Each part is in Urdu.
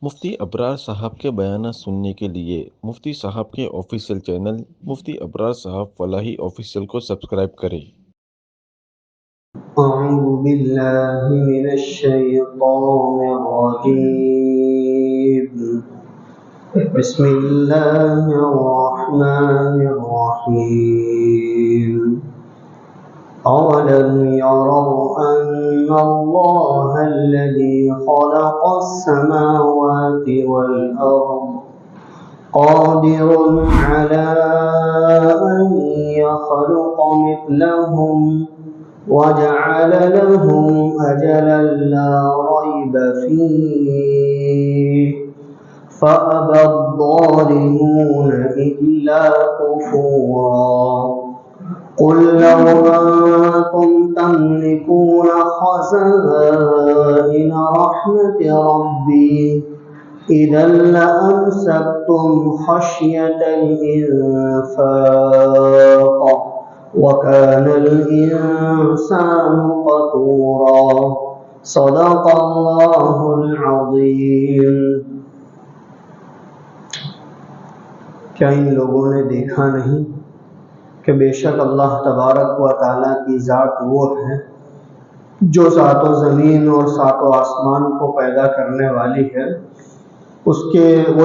مفتی ابرار صاحب کے بیانات سننے کے لیے مفتی صاحب کے آفیشیل چینل مفتی ابرار صاحب فلاحی آفیشیل کو سبسکرائب کریں۔ أعوذ بالله من الشيطان الرجيم بسم الله الرحمن الرحيم أولم يروا أن الله الذي خلق السماوات والأرض قادر على أن يخلق مثلهم وجعل لهم أجلا لا ريب فيه فأبى الظالمون إلا كفورا قل لو أنتم تملكون خزائن رحمة ربي إذا لأمسكتم خشية الإنفاق وكان الإنسان قتورا صدق الله العظيم۔ کیا ان لوگوں نے دیکھا نہیں کہ بے شک اللہ تبارک و تعالیٰ کی ذات وہ ہے جو سات و زمین اور سات و آسمان کو پیدا کرنے والی ہے، وہ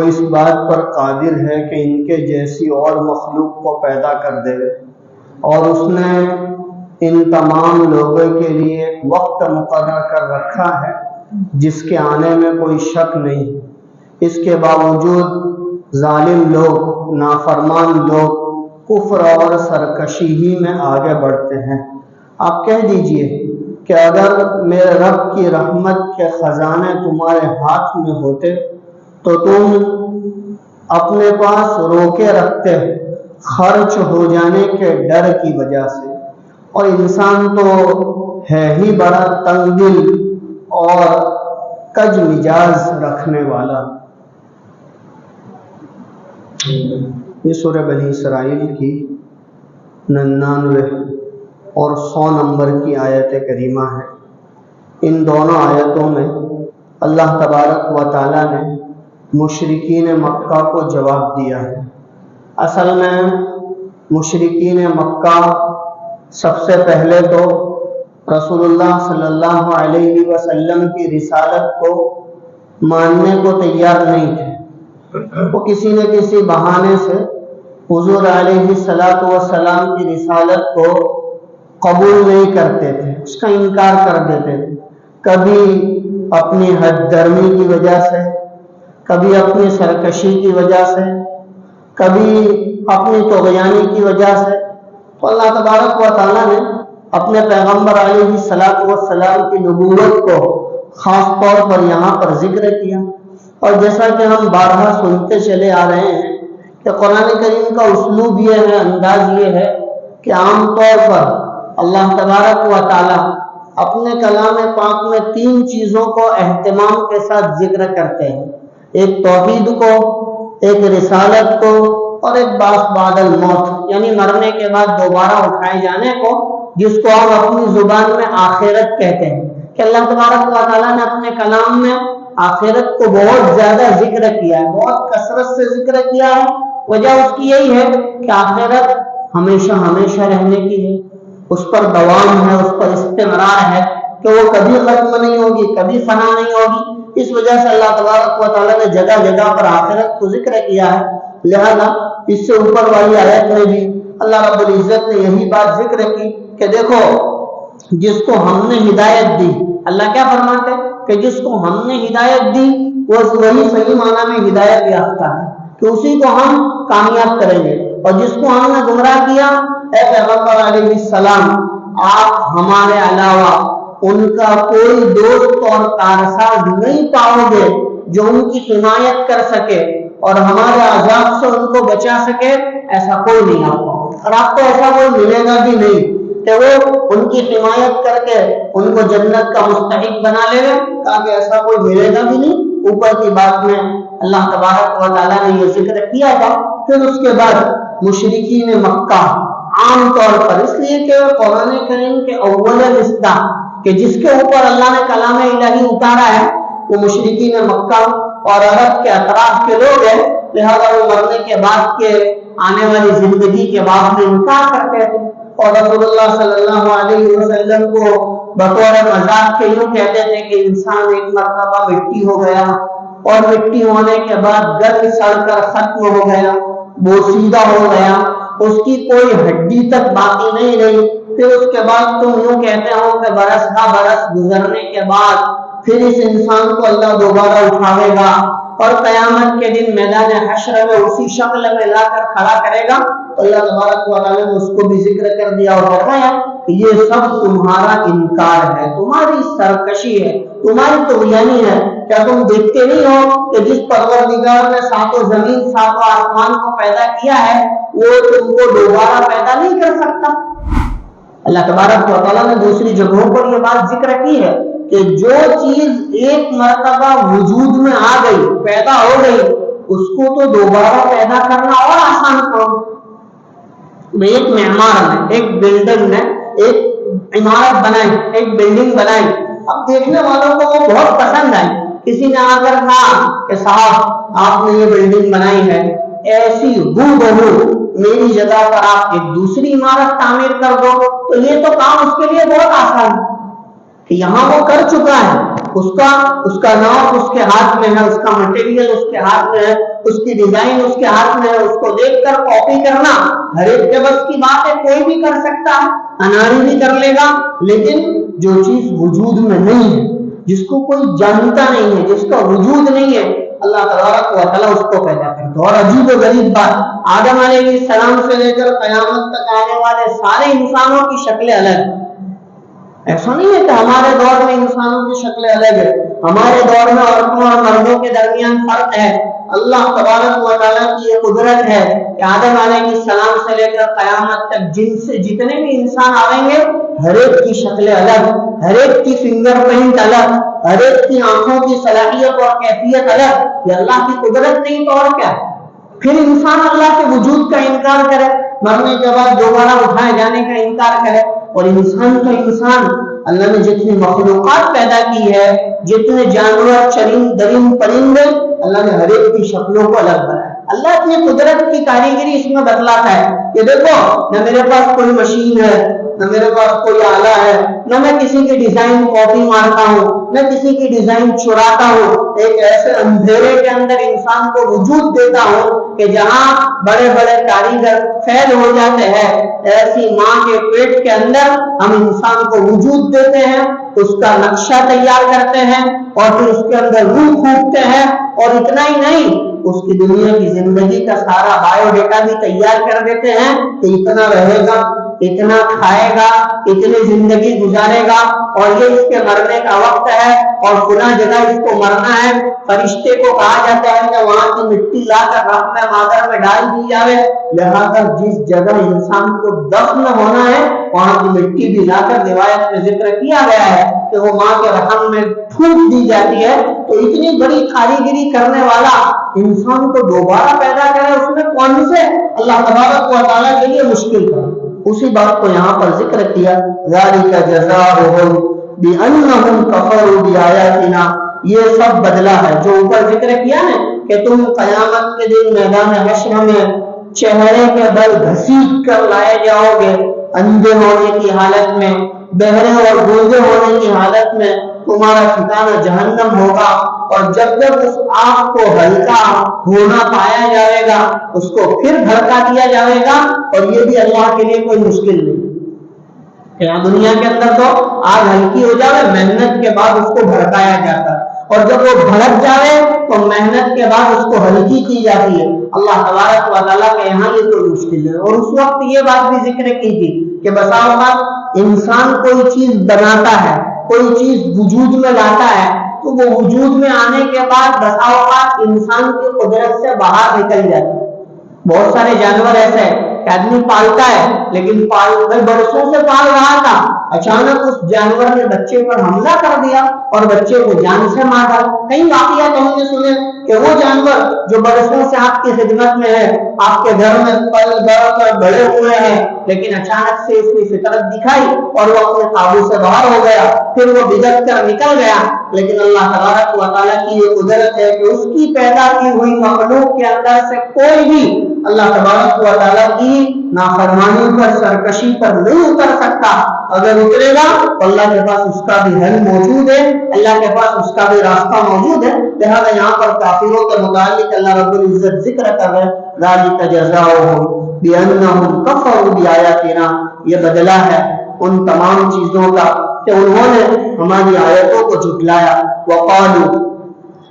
اس بات پر قادر ہے کہ ان کے جیسی اور مخلوق کو پیدا کر دے، اور اس نے ان تمام لوگوں کے لیے ایک وقت مقرر کر رکھا ہے جس کے آنے میں کوئی شک نہیں۔ اس کے باوجود ظالم لوگ، نافرمان لوگ کفر اور سرکشی ہی میں آگے بڑھتے ہیں۔ آپ کہہ دیجئے کہ اگر میرے رب کی رحمت کے خزانے تمہارے ہاتھ میں ہوتے تو تم اپنے پاس روکے رکھتے خرچ ہو جانے کے ڈر کی وجہ سے، اور انسان تو ہے ہی بڑا تنگ دل اور کج مزاج رکھنے والا۔ یہ سورہ بنی اسرائیل کی 99 اور 100 نمبر کی آیت کریمہ ہے۔ ان دونوں آیتوں میں اللہ تبارک و تعالیٰ نے مشرکین مکہ کو جواب دیا ہے۔ اصل میں مشرکین مکہ سب سے پہلے تو رسول اللہ صلی اللہ علیہ وسلم کی رسالت کو ماننے کو تیار نہیں تھے۔ وہ کسی نہ کسی بہانے سے حضور علیہ السلام کی رسالت کو قبول نہیں کرتے تھے، اس کا انکار کر دیتے تھے، کبھی اپنی حد درمی کی وجہ سے، کبھی اپنی سرکشی کی وجہ سے، کبھی اپنی طغیانی کی وجہ سے۔ تو اللہ تبارک و تعالیٰ نے اپنے پیغمبر علیہ السلام کی نبوت کو خاص طور پر یہاں پر ذکر کیا، اور جیسا کہ ہم بارہا سنتے چلے آ رہے ہیں کہ قرآن کریم کا اسلوب یہ ہے، انداز یہ ہے کہ عام طور پر اللہ تبارک و تعالیٰ اپنے کلام پاک میں 3 چیزوں کو اہتمام کے ساتھ ذکر کرتے ہیں، ایک توحید کو، ایک رسالت کو، اور ایک بعث بعد الموت، یعنی مرنے کے بعد دوبارہ اٹھائے جانے کو، جس کو ہم اپنی زبان میں آخرت کہتے ہیں، کہ اللہ تبارک و تعالیٰ نے اپنے کلام میں آخرت کو بہت زیادہ ذکر کیا ہے، بہت کثرت سے ذکر کیا ہے۔ وجہ اس کی یہی ہے کہ آخرت ہمیشہ ہمیشہ رہنے کی ہے، اس پر دوام ہے، اس پر استمرار ہے، کہ وہ کبھی ختم نہیں ہوگی، کبھی فنا نہیں ہوگی۔ اس وجہ سے اللہ تبارک و تعالیٰ نے جگہ جگہ پر آخرت کو ذکر کیا ہے۔ لہذا اس سے اوپر والی آیت میں بھی اللہ رب العزت نے یہی بات ذکر کی کہ دیکھو، جس کو ہم نے ہدایت دی، اللہ کیا فرماتے ہیں کہ جس کو ہم نے ہدایت دی وہ وہی صحیح معنی میں ہدایت یافتہ ہے، کہ اسی کو ہم کامیاب کریں گے، اور جس کو ہم نے گمراہ کیا، اے پیغمبر علیہ السلام، آپ ہمارے علاوہ ان کا کوئی دوست اور کارساز نہیں پاؤ گے جو ان کی حمایت کر سکے اور ہمارے عذاب سے ان کو بچا سکے، ایسا کوئی نہیں آپ کو، اور آپ کو ایسا کوئی ملے گا بھی نہیں کہ وہ ان کی حمایت کر کے ان کو جنت کا مستحق بنا لے گا، تاکہ ایسا کوئی ملے گا بھی نہیں۔ اوپر کی بات میں اللہ تبارک و تعالیٰ نے یہ ذکر کیا تھا۔ پھر اس کے بعد مشرکین مکہ عام طور پر، اس لیے کہ قرآن کریم کے اول مصداق کہ جس کے اوپر اللہ نے کلام الہی اتارا ہے وہ مشرکین مکہ اور عرب کے اطراف کے لوگ ہیں، لہذا وہ مرنے کے بعد کے آنے والی زندگی کے بعد میں انکار کرتے تھے، اور رسول اللہ صلی اللہ علیہ وسلم کو بطور مذاق کے یوں کہتے تھے کہ انسان ایک مرتبہ مٹی ہو گیا اور مٹی ہونے کے بعد گل سڑ کر ختم ہو گیا، بوسیدہ ہو گیا، اس کی کوئی ہڈی تک باقی نہیں رہی، پھر اس کے بعد تم یوں کہتے ہو کہ برس کا برس گزرنے کے بعد پھر اس انسان کو اللہ دوبارہ اٹھاوے گا اور قیامت کے دن میدان حشر میں اسی شکل میں لا کر کھڑا کرے گا، تو اللہ تبارک و تعالیٰ نے اس کو بھی ذکر کر دیا اور بتایا کہ یہ سب تمہارا انکار ہے، تمہاری سرکشی ہے، تمہاری طغیانی ہے۔ کیا تم دیکھتے نہیں ہو کہ جس پروردگار نے ساتوں زمین ساتوں آسمان کو پیدا کیا ہے وہ تم کو دوبارہ پیدا نہیں کر سکتا؟ اللہ تبارک و تعالیٰ نے دوسری جگہوں پر یہ بات ذکر کی ہے کہ جو چیز ایک مرتبہ وجود میں آ گئی، پیدا ہو گئی، اس کو تو دوبارہ پیدا کرنا اور آسان کام۔ ایک معمار نے ایک بلڈنگ نے ایک عمارت بنائی، ایک بلڈنگ بنائی، اب دیکھنے والوں کو وہ بہت پسند آئی، کسی نے آ کر کہا کہ صاحب آپ نے یہ بلڈنگ بنائی ہے، ایسی ہو بہو میری جگہ پر آپ ایک دوسری عمارت تعمیر کر دو، تو یہ تو کام اس کے لیے بہت آسان ہے کہ یہاں وہ کر چکا ہے، اس کا نام اس کے ہاتھ میں ہے، اس کا مٹیریل اس کے ہاتھ میں ہے، اس کی ڈیزائن اس کے ہاتھ میں ہے، اس کو دیکھ کر کاپی کرنا ہر ایک کے بس کی بات ہے، کوئی بھی کر سکتا ہے، اناری بھی کر لے گا، لیکن جو چیز وجود میں نہیں ہے، جس کو کوئی جانتا نہیں ہے، جس کا وجود نہیں ہے، اللہ تبارک و تعالیٰ اس کو پیدا کرتا ہے۔ اور عجیب و غریب بات، آدم علیہ السلام سے لے کر قیامت تک آنے والے سارے انسانوں کی شکلیں الگ ہیں۔ ایسا نہیں ہے کہ ہمارے دور میں انسانوں کی شکلیں الگ ہے، ہمارے دور میں عورتوں اور مردوں کے درمیان فرق ہے۔ اللہ تبارک و تعالیٰ کی یہ قدرت ہے کہ آدم علیہ السلام سے لے کر قیامت تک جن سے جتنے بھی انسان آئیں گے، ہر ایک کی شکلیں الگ، ہر ایک کی فنگر پرنٹ الگ، ہر ایک کی آنکھوں کی صلاحیت اور کیفیت الگ۔ یہ اللہ کی قدرت نہیں تو اور کیا ہے؟ پھر انسان اللہ کے وجود کا انکار کرے، مرنے کے بعد دوبارہ اٹھائے جانے کا انکار کرے، اور انسان تو انسان، اللہ نے جتنی مخلوقات پیدا کی ہے، جتنے جانور چرند درند پرندے، اللہ نے ہر ایک کی شکلوں کو الگ بنایا۔ اللہ اپنی قدرت کی کاریگری اس میں بتلاتا ہے کہ دیکھو نہ میرے پاس کوئی مشین ہے، نہ میرے پاس کوئی آلہ ہے، نہ میں کسی کی ڈیزائن کاپی مارتا ہوں، نہ کسی کی ڈیزائن چراتا ہوں، ایک ایسے اندھیرے کے اندر انسان کو وجود دیتا ہوں کہ جہاں بڑے بڑے کاریگر فیل ہو جاتے ہیں، ایسی ماں کے پیٹ کے اندر ہم انسان کو وجود دیتے ہیں، اس کا نقشہ تیار کرتے ہیں اور پھر اس کے اندر روح پھونکتے ہیں، اور اتنا ہی نہیں اس کی دنیا کی زندگی کا سارا بایو ڈیٹا بھی تیار کر دیتے ہیں کہ اتنا رہے گا، اتنا کھائے گا، اتنی زندگی گزارے گا، اور یہ اس کے مرنے کا وقت ہے اور فلاں جگہ اس کو مرنا ہے۔ فرشتے کو کہا جاتا ہے کہ وہاں کی مٹی لا کر رحم مادر میں ڈال دی جاوے، لہذا جس جگہ انسان کو دفن ہونا ہے وہاں کی مٹی بھی لا کر روایت میں ذکر کیا گیا ہے کہ وہ ماں کے رحم میں پھونک دی جاتی ہے۔ تو اتنی بڑی کاریگری کرنے والا انسان کو دوبارہ پیدا کرے، اس میں کون سے اللہ تبارک و تعالیٰ کے لیے مشکل تھا؟ اسی بات کو یہاں پر ذکر کیا، ذالک جزاؤہم بأنہم کفروا بآیاتنا، یہ سب بدلہ ہے جو اوپر ذکر کیا ہے کہ تم قیامت کے دن میدان حشر میں چہرے کے بل گھسیٹ کر لائے جاؤ گے، اندھے ہونے کی حالت میں، بہرے اور گونگے ہونے کی حالت میں، تمہارا ٹھکانہ جہنم ہوگا، اور جب جب اس آگ کو ہلکا ہونا پایا جائے گا اس کو پھر بھڑکا دیا جائے گا، اور یہ بھی اللہ کے لیے کوئی مشکل نہیں۔ یہاں دنیا کے اندر تو آگ ہلکی ہو جائے، محنت کے بعد اس کو بھڑکایا جاتا ہے، اور جب وہ بھڑک جائے تو محنت کے بعد اس کو ہلکی کی جاتی ہے۔ اللہ تبارک و تعالیٰ کے یہاں یہ کوئی مشکل ہے۔ اور اس وقت یہ بات بھی ذکر کی تھی کہ بسا اوقات انسان کوئی چیز بناتا ہے، کوئی چیز وجود میں لاتا ہے، تو وہ وجود میں آنے کے بعد بسا اوقات انسان کی قدرت سے باہر نکل جاتا ہے۔ بہت سارے جانور ایسے ہیں کہ آدمی پالتا ہے لیکن برسوں سے پال رہا تھا، اچانک اس جانور نے بچے پر حملہ کر دیا اور بچے کو جان سے مارا۔ کئی واقعات ہم نے سنے کہ وہ جانور جو برسوں سے آپ کی خدمت میں ہے، آپ کے گھر میں پل بڑھ کر بڑے ہوئے ہیں، لیکن اچانک سے اس کی فطرت دکھائی اور وہ اپنے قابو سے باہر ہو گیا، پھر وہ بگڑ کر نکل گیا، لیکن اللہ تبارک و تعالیٰ کی یہ قدرت قدرت ہے کہ اس کی پیدا کی ہوئی مخلوق کے اندر سے کوئی بھی اللہ تبارک و تعالیٰ کی نافرمانی پر سرکشی پر نہیں اتر سکتا. اگر اترے گا تو اللہ کے پاس اس کا بھی حل موجود ہے, اللہ کے پاس اس کا بھی راستہ موجود ہے. لہذا یہاں پر کافروں کے متعلق اللہ رب العزت ذکر کر رہے ذالک جزاؤہم بأنہم کفروا بآیاتنا, یہ بدلہ ہے ان تمام چیزوں کا کہ انہوں نے ہماری آیتوں کو جھٹلایا. وقالوا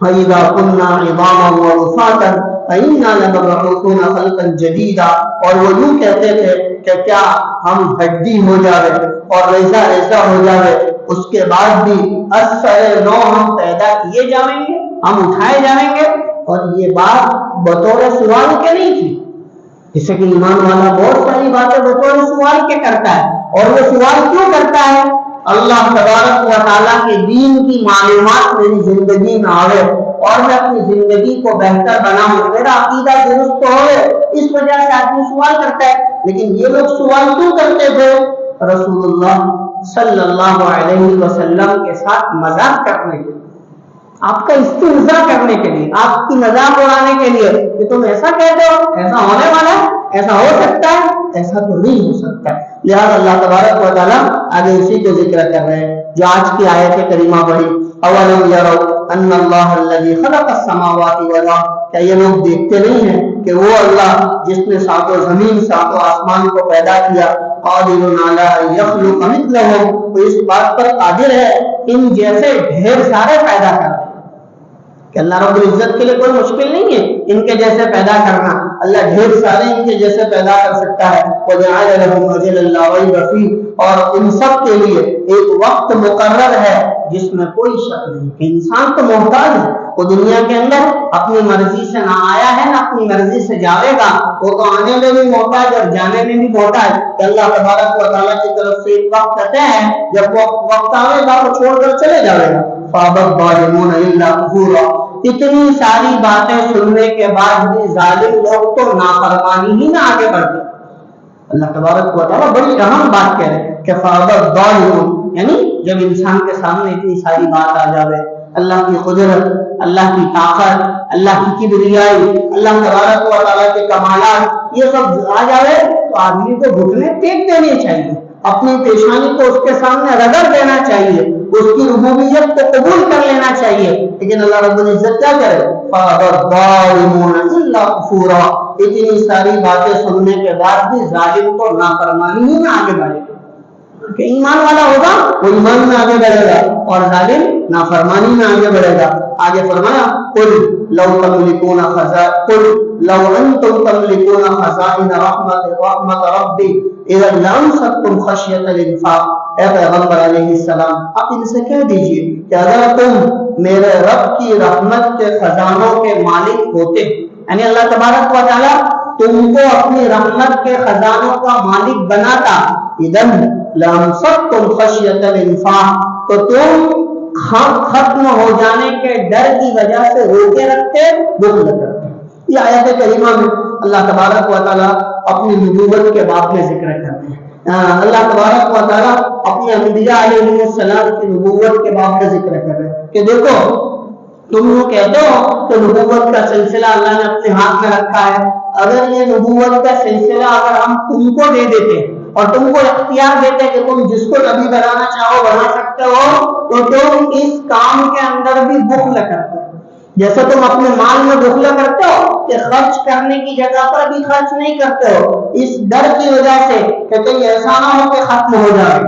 فَإِذَا كُنَّا عِظَامًا وَرُفَاتًا فَإِنَّا لَمَبْعُوثُونَ خَلْقًا جَدِيدًا, اور وہ یوں کہتے تھے کہ کیا ہم ہڈی ہو جاوے اور ریزہ ریزہ ہو جاوے, اس کے بعد بھی اثر نو ہم پیدا کیے جائیں گے, ہم اٹھائے جائیں گے. اور یہ بات بطور سوال کے نہیں تھی, جیسے کہ ایمان والا بہت ساری باتیں بطور سوال کے کرتا ہے. اور وہ سوال کیوں کرتا ہے؟ اللہ تبارک و تعالیٰ کے دین کی معلومات میری زندگی میں آوے اور میں اپنی زندگی کو بہتر بناؤں, میرا عقیدہ درست ہوئے, اس وجہ سے آدمی سوال کرتا ہے. لیکن یہ لوگ سوال کیوں کرتے تھے؟ رسول اللہ صلی اللہ علیہ وسلم کے ساتھ مذاق کرنے کے لیے, آپ کا استہزاء کرنے کے لیے, آپ کی مذاق اڑانے کے لیے کہ تم ایسا کہتے ہو, ایسا ہونے والا ہے, ایسا ہو سکتا ہے, ایسا تو نہیں ہو سکتا ہے. لہذا اللہ تبارک و تعالیٰ آگے اسی کو ذکر کر رہے ہیں جو آج کی آیت کریمہ پڑھی. اولم یروا ان اللہ الذی خلق السماوات والارض, کیا یہ لوگ دیکھتے نہیں ہیں کہ وہ اللہ جس نے ساتوں زمین ساتوں آسمان کو پیدا کیا, قادر علی ان یخلق مثلهم, وہ اس بات پر قادر ہے ان جیسے ڈھیر سارے پیدا کرنا, کہ اللہ رب العزت کے لیے کوئی مشکل نہیں ہے ان کے جیسے پیدا کرنا, اللہ ڈھیر سارے ان کے جیسے پیدا کر سکتا ہے. وَجَعَلَ لَهُمْ أَجَلًا لَا رَيْبَ فِيهِ, اور ان سب کے لیے ایک وقت مقرر ہے جس میں کوئی شک نہیں کہ انسان تو محتاج ہے, وہ دنیا کے اندر اپنی مرضی سے نہ آیا ہے نہ اپنی مرضی سے جاوے گا, وہ تو آنے میں بھی محتاج اور جانے میں بھی محتاج. کہ اللہ تبارک و تعالیٰ کی طرف سے ایک وقت طے ہے, جب وقت آئے گا وہ چھوڑ کر چلے جائے گا. فَأَبَى الظَّالِمُونَ إِلَّا كُفُورًا, اتنی ساری باتیں سننے کے بعد بھی ظالم لوگ تو نافرمانی ہی نہ آگے بڑھتے. اللہ تبارک و تعالیٰ بڑی اہم بات کہہ رہے ہیں کہ فَأَبَى الظَّالِمُونَ, یعنی جب انسان کے سامنے اتنی ساری بات آ جاوے, اللہ کی قدرت, اللہ کی طاقت, اللہ کی کبریائی, اللہ تبارک و تعالیٰ کے کمالات, یہ سب آ جاوے تو آدمی کو گھٹنے ٹیک دینے چاہیے, اپنی پیشانی کو اس کے سامنے رگڑ دینا چاہیے, اس کی ربوبیت کو قبول کر لینا چاہیے. لیکن اللہ رب العزت کیا کرے؟ فَأَبَى الظَّالِمُونَ إِلَّا كُفُورًا, اتنی ساری باتیں سننے کے بعد بھی ظالم کو نافرمانی ہی میں آگے بڑھے گا. کہ ایمان والا ہوگا وہ ایمان میں آگے بڑھے گا اور ظالم نافرمانی میں آگے بڑھے گا. آگے فرمایا قُلْ لَوْ تَمْلِكُونَ خَزَائِنَ رَحْمَتِ رَبِّي إِذًا لَّأَمْسَكْتُمْ خَشْيَةَ الْإِنفَاقِ, اے پیغمبر علیہ السلام آپ ان سے کہہ دیجئے کہ اگر تم میرے رب کی رحمت کے خزانوں کے مالک ہوتے, یعنی اللہ تبارک و تعالیٰ تم کو اپنی رحمت کے خزانوں کا مالک بناتا, اِذًا لَّأَمْسَكْتُمْ خَشْيَةَ الْإِنفَاقِ, تو تم ختم ہو جانے کے ڈر کی وجہ سے روکے رکھتے, بخل کرتے. یہ آیت کریمہ میں اللہ تبارک و تعالیٰ اپنی نبوت کے باب میں ذکر کرتے ہیں. اللہ تبارک و تعالیٰ اپنے انبیاء علیہ السلام کی نبوت کے باب میں ذکر کر رہے ہیں کہ دیکھو تم لوگ کہتے ہو کہ نبوت کا سلسلہ اللہ نے اپنے ہاتھ میں رکھا ہے, اگر یہ نبوت کا سلسلہ اگر ہم تم کو دے دیتے اور تم کو اختیار دیتے کہ تم جس کو نبی بنانا چاہو بنا سکتے ہو, تو تم اس کام کے اندر بھی بخل کرتے. جیسے تم اپنے مال میں بخل کرتے ہو کہ خرچ کرنے کی جگہ پر بھی خرچ نہیں کرتے ہو, اس ڈر کی وجہ سے کہ کہیں ایسا نہ ہو کہ ختم ہو جائے.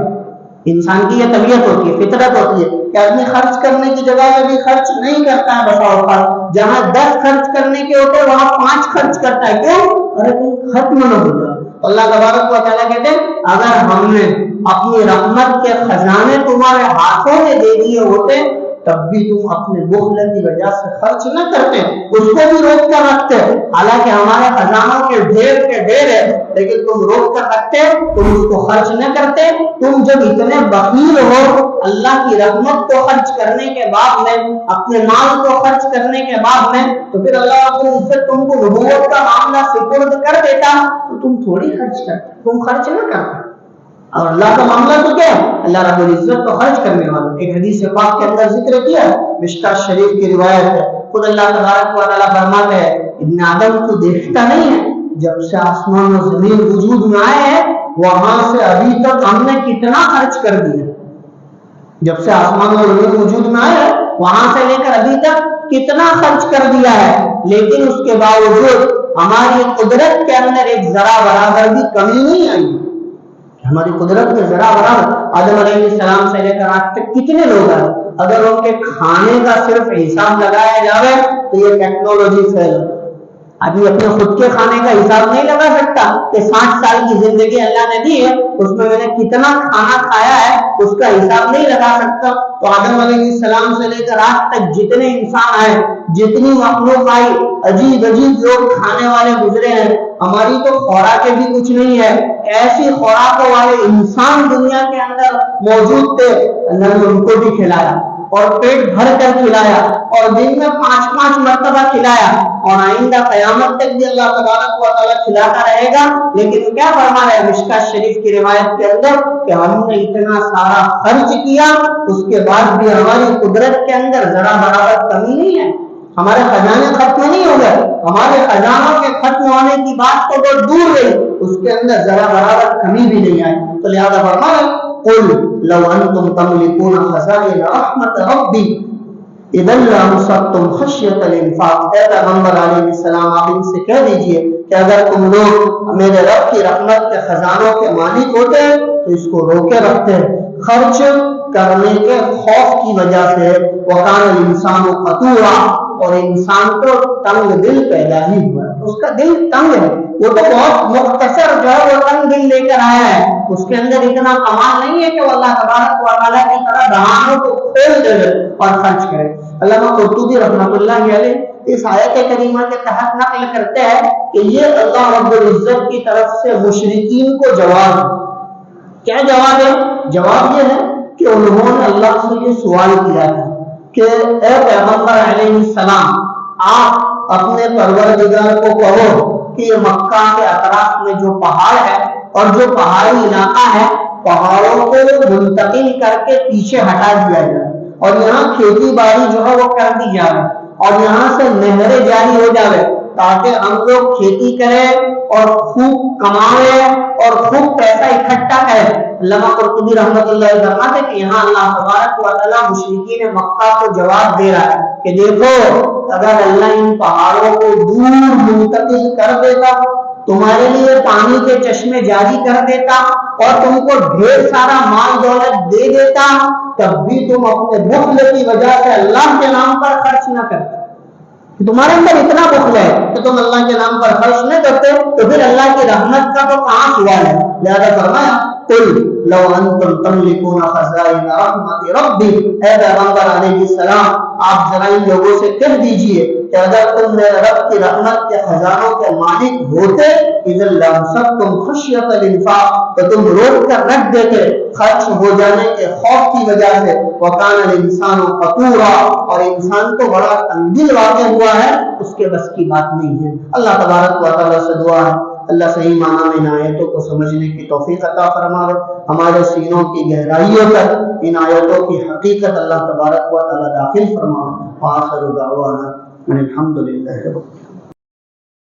انسان کی یہ طبیعت ہوتی ہے, فطرت ہوتی ہے کہ آدمی خرچ کرنے کی جگہ پہ بھی خرچ نہیں کرتا ہے. بسا اوقات جہاں 10 خرچ کرنے کے ہوتے وہاں 5 خرچ کرتا ہے. کیوں؟ ارے ختم نہ ہو جائے. اللہ تبارک و تعالیٰ کہتے ہیں اگر ہم نے اپنی رحمت کے خزانے تمہارے ہاتھوں میں دے دیے ہوتے تب بھی تم اپنے بخل کی وجہ سے خرچ نہ کرتے, اس کو بھی روک کر رکھتے. حالانکہ ہمارے خزانوں کے ڈھیر ہے, لیکن تم روک کر رکھتے, تم اس کو خرچ نہ کرتے. تم جب اتنے بخیل ہو اللہ کی رحمت کو خرچ کرنے کے بعد میں, اپنے مال کو خرچ کرنے کے بعد میں, تو پھر اللہ رب العزت تم کو نبوت کا معاملہ سپرد کر دیتا تو تم تھوڑی خرچ کرتے, تم خرچ نہ کرتے. اور اللہ کا معاملہ تو کیا ہے؟ اللہ رب العزت تو خرچ کرنے والا. ایک حدیث پاک کے اندر ذکر کیا ہے, مشکاۃ شریف کی روایت ہے, خود اللہ تبارک و تعالیٰ فرماتے ہیں ابن آدم تو دیکھتا نہیں ہے جب سے آسمان و زمین وجود میں آئے ہیں وہاں سے ابھی تک ہم نے کتنا خرچ کر دیا. جب سے آسمان و زمین وجود میں آئے ہیں وہاں سے لے کر ابھی تک کتنا خرچ کر دیا ہے, لیکن اس کے باوجود ہماری قدرت کے اندر ایک ذرا برابر بھی کمی نہیں آئی. ہماری قدرت میں ذرا برابر آدم علیہ السلام سے لے کر آج تک کتنے لوگ ہیں, اگر ان کے کھانے کا صرف حساب لگایا جائے تو یہ ٹیکنالوجی فیل. ابھی اپنے خود کے کھانے کا حساب نہیں لگا سکتا کہ 60 سال کی زندگی اللہ نے دی ہے اس میں میں نے کتنا کھانا کھایا ہے اس کا حساب نہیں لگا سکتا. تو آدم علیہ السلام سے لے کر آج تک جتنے انسان آئے, جتنی مخلوق آئی, عجیب عجیب لوگ کھانے والے گزرے ہیں, ہماری تو خوراکیں بھی کچھ نہیں ہے. ایسی خوراکوں والے انسان دنیا کے اندر موجود تھے, اللہ نے ان کو بھی کھلایا اور پیٹ بھر کر کھلایا اور دن میں 5 مرتبہ کھلایا, اور آئندہ قیامت تک بھی اللہ تبارک و تعالیٰ کھلاتا رہے گا. لیکن کیا فرما رہا ہے مشکاۃ شریف کی روایت کے اندر کہ ہم نے اتنا سارا خرچ کیا اس کے بعد بھی ہماری قدرت کے اندر ذرا برابر کمی نہیں ہے. ہمارے خزانے ختم نہیں ہو گئے, ہمارے خزانوں کے ختم ہونے کی بات تو بہت دور رہی, اس کے اندر ذرا برابر کمی بھی نہیں آئی. تو لہذا فرمایا قل لو انتم تملكون خزائن رحمت ربی اذا لامسکتم خشیۃ الانفاق. اے پیغمبر علیہ السلام آپ ان سے کہہ دیجئے کہ اگر تم لوگ میرے رب کی رحمت کے خزانوں کے مالک ہوتے تو اس کو روکے رکھتے خرچ کرنے کے خوف کی وجہ سے. وکان الانسان قتورا, اور انسان کو تنگ دل پیدا ہی ہوا, اس کا دل تنگ ہے, وہ تو بہت مختصر جو ہے وہ تنگ دل لے کر آیا ہے, اس کے اندر اتنا کمال نہیں ہے کہ وہ اللہ تبارک و تعالیٰ کی طرح دہانوں کو کھول دے اور خرچ کرے. علامہ قرطبی رحمۃ اللہ علیہ اس آیت کریمہ کے تحت نقل کرتے ہیں کہ یہ اللہ رب العزت کی طرف سے مشرکین کو جواب ہے. کیا جواب ہے؟ جواب یہ ہے کہ انہوں نے اللہ سے یہ سوال کیا تھا کہ اے پیغمبر علیہ السلام آپ اپنے پروردگار کو کہو کہ یہ مکہ کے اطراف میں جو پہاڑ ہے اور جو پہاڑی علاقہ ہے پہاڑوں کو منتقل کر کے پیچھے ہٹا دیا جائے اور یہاں کھیتی باڑی جو ہے وہ کر دی جائے اور یہاں سے نہریں جاری ہو جائے تاکہ ہم لوگ کھیتی کریں اور خوب کمائیں اور خوب پیسہ اکٹھا کریں. علامہ قرطبی رحمۃ اللہ علیہ فرماتے ہیں کہ یہاں اللہ تبارک و تعالیٰ مشرکین مکہ کو جواب دے رہا ہے کہ دیکھو اگر اللہ ان پہاڑوں کو دور منتقل کر دیتا, تمہارے لیے پانی کے چشمے جاری کر دیتا اور تم کو ڈھیر سارا مال دولت دے دیتا, تب بھی تم اپنے بخل کی وجہ سے اللہ کے نام پر خرچ نہ کرتے. تمہارے اندر اتنا بخل ہے کہ تم اللہ کے نام پر خرچ نہ کرتے, تو پھر اللہ کی رحمت کا تو کہاں سوال ہے. لہذا فرمایا قل لو انتم تملكون خزائن رحمت ربی, اے پیغمبر علیہ السلام آپ ذرا ان لوگوں سے کہہ دیجئے کہ اگر تم میرے رب کی رحمت کے خزانوں کے مالک ہوتے اذا لامسکتم خشیۃ الانفاق, تو تم روک کر رکھ دیتے خرچ ہو جانے کے خوف کی وجہ سے. وکان الانسان قتورا, اور انسان کو بڑا تنگدل واقع ہوا ہے, اس کے بس کی بات نہیں ہے. اللہ تبارک و تعالیٰ سے دعا ہے اللہ صحیح معنی میں ان آیتوں کو سمجھنے کی توفیق عطا فرما, ہمارے سینوں کی گہرائیوں تک ان آیتوں کی حقیقت اللہ تبارک و تعالیٰ داخل فرما. وآخر دعوانا الحمد للہ.